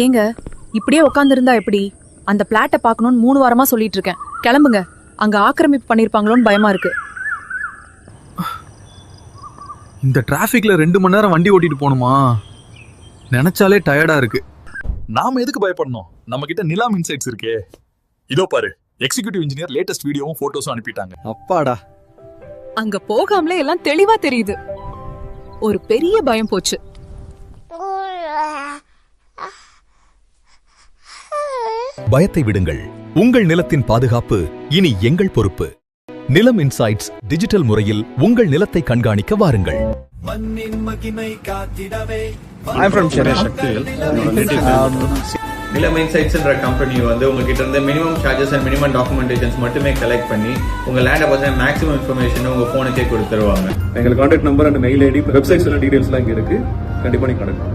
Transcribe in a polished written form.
ஏங்க இப்படியே உட்காந்துருந்தா எப்படி? அந்த பிளாட்டை பார்க்கணும்னு 3 வாரமா சொல்லிட்டு இருக்கேன். கிளம்புங்க. அங்க ஆக்கிரமிப்பு பண்ணிருப்பாங்களோன்னு பயமா இருக்கு. இந்த டிராஃபிக்ல 2 மணி நேரம் வண்டி ஓட்டிட்டு போகணுமா? நினைச்சாலே டயர்டா இருக்கு. நாம எதுக்கு பயப்படணும்? நம்ம கிட்ட நிலாம் இன்சைட்ஸ் இருக்கே. இதோ பாரு, எக்ஸிகியூட்டிவ் இன்ஜினியர் லேட்டஸ்ட் வீடியோவும் போட்டோஸும் அனுப்பிட்டாங்க. அப்பாடா, அங்க போகாமலே எல்லாம் தெளிவா தெரியுது. ஒரு பெரிய பயம் போச்சு. பயத்தை விடுங்கள். உங்கள் நிலத்தின் பாதுகாப்பு இனி எங்கள் பொறுப்பு. நிலம் இன்சைட்ஸ் டிஜிட்டல் முறையில் உங்கள் நிலத்தை கண்காணிக்க வாருங்கள். I'm from Chennai, Shaktivel. நிலம் இன்சைட்ஸ்ன்ற கம்பெனி வந்து உங்ககிட்ட இருந்து minimum charges and minimum documentations மட்டுமே கலெக்ட் பண்ணி உங்க லேண்டை பத்தி மேக்ஸிமம் இன்ஃபர்மேஷன் உங்க போனுக்கே கொடுத்துருவாங்க. எங்களுக்கு contact number and mail ID, websites டீடைல்ஸ்லாம் இங்க இருக்கு. கண்டிப்பா நீங்க கான்டாக்ட்